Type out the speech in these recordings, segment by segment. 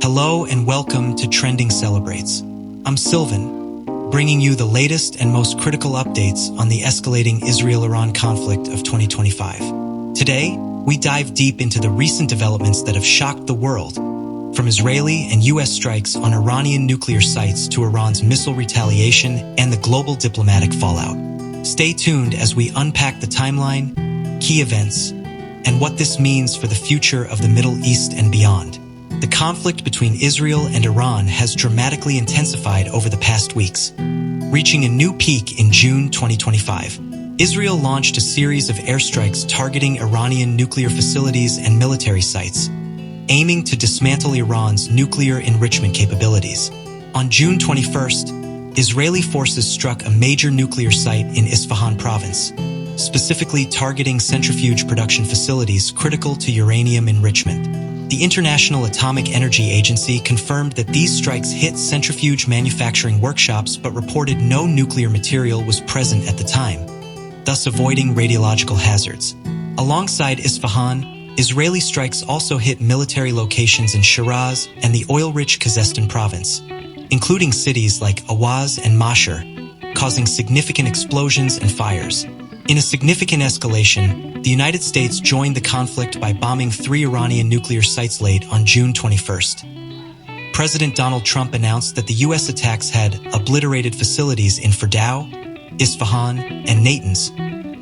Hello and welcome to Trending Celebrates. I'm Sylvan, bringing you the latest and most critical updates on the escalating Israel-Iran conflict of 2025. Today, we dive deep into the recent developments that have shocked the world, from Israeli and U.S. strikes on Iranian nuclear sites to Iran's missile retaliation and the global diplomatic fallout. Stay tuned as we unpack the timeline, key events, and what this means for the future of the Middle East and beyond. The conflict between Israel and Iran has dramatically intensified over the past weeks, reaching a new peak in June 2025. Israel launched a series of airstrikes targeting Iranian nuclear facilities and military sites, aiming to dismantle Iran's nuclear enrichment capabilities. On June 21st, Israeli forces struck a major nuclear site in Isfahan province, specifically targeting centrifuge production facilities critical to uranium enrichment. The International Atomic Energy Agency confirmed that these strikes hit centrifuge manufacturing workshops but reported no nuclear material was present at the time, thus avoiding radiological hazards. Alongside Isfahan, Israeli strikes also hit military locations in Shiraz and the oil-rich Khuzestan province, including cities like Awaz and Masher, causing significant explosions and fires. In a significant escalation, the United States joined the conflict by bombing 3 Iranian nuclear sites late on June 21st. President Donald Trump announced that the U.S. attacks had obliterated facilities in Fordow, Isfahan, and Natanz,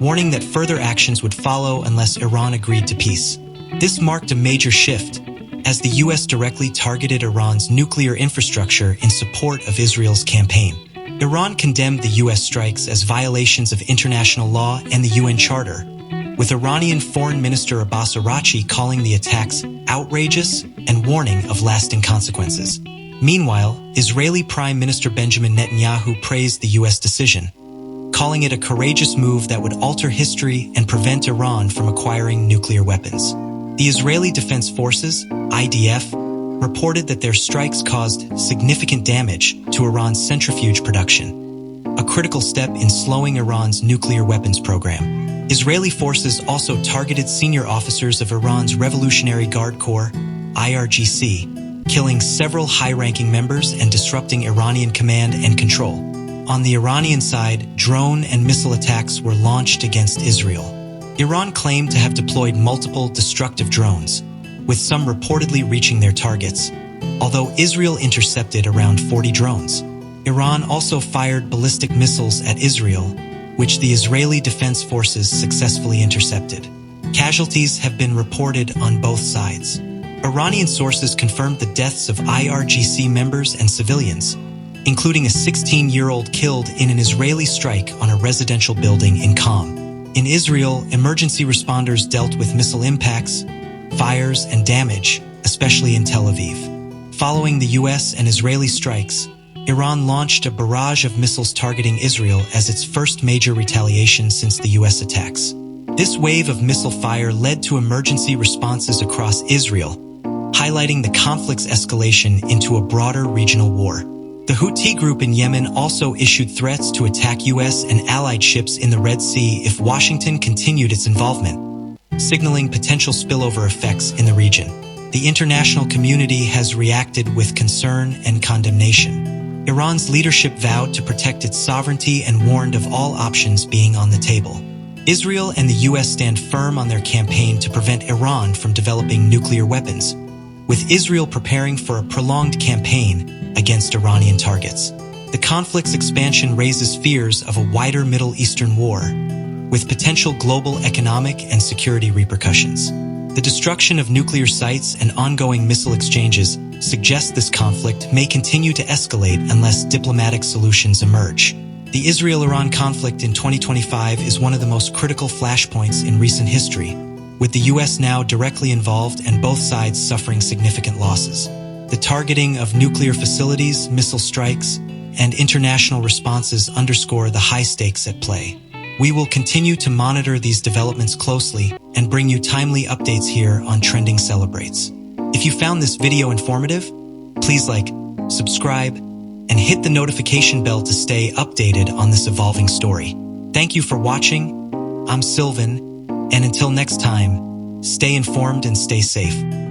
warning that further actions would follow unless Iran agreed to peace. This marked a major shift, as the U.S. directly targeted Iran's nuclear infrastructure in support of Israel's campaign. Iran condemned the U.S. strikes as violations of international law and the UN Charter, with Iranian Foreign Minister Abbas Araghchi calling the attacks outrageous and warning of lasting consequences. Meanwhile, Israeli Prime Minister Benjamin Netanyahu praised the U.S. decision, calling it a courageous move that would alter history and prevent Iran from acquiring nuclear weapons. The Israeli Defense Forces, IDF, reported that their strikes caused significant damage to Iran's centrifuge production, a critical step in slowing Iran's nuclear weapons program. Israeli forces also targeted senior officers of Iran's Revolutionary Guard Corps, IRGC, killing several high-ranking members and disrupting Iranian command and control. On the Iranian side, drone and missile attacks were launched against Israel. Iran claimed to have deployed multiple destructive drones, with some reportedly reaching their targets, although Israel intercepted around 40 drones. Iran also fired ballistic missiles at Israel, which the Israeli Defense Forces successfully intercepted. Casualties have been reported on both sides. Iranian sources confirmed the deaths of IRGC members and civilians, including a 16-year-old killed in an Israeli strike on a residential building in Qom. In Israel, emergency responders dealt with missile impacts, fires, and damage, especially in Tel Aviv. Following the U.S. and Israeli strikes, Iran launched a barrage of missiles targeting Israel as its first major retaliation since the U.S. attacks. This wave of missile fire led to emergency responses across Israel, highlighting the conflict's escalation into a broader regional war. The Houthi group in Yemen also issued threats to attack U.S. and allied ships in the Red Sea if Washington continued its involvement, signaling potential spillover effects in the region. The international community has reacted with concern and condemnation. Iran's leadership vowed to protect its sovereignty and warned of all options being on the table. Israel and the U.S. stand firm on their campaign to prevent Iran from developing nuclear weapons, with Israel preparing for a prolonged campaign against Iranian targets. The conflict's expansion raises fears of a wider Middle Eastern war, with potential global economic and security repercussions. The destruction of nuclear sites and ongoing missile exchanges suggest this conflict may continue to escalate unless diplomatic solutions emerge. The Israel-Iran conflict in 2025 is one of the most critical flashpoints in recent history, with the U.S. now directly involved and both sides suffering significant losses. The targeting of nuclear facilities, missile strikes, and international responses underscore the high stakes at play. We will continue to monitor these developments closely and bring you timely updates here on Trending Celebrates. If you found this video informative, please like, subscribe, and hit the notification bell to stay updated on this evolving story. Thank you for watching. I'm Sylvan, and until next time, stay informed and stay safe.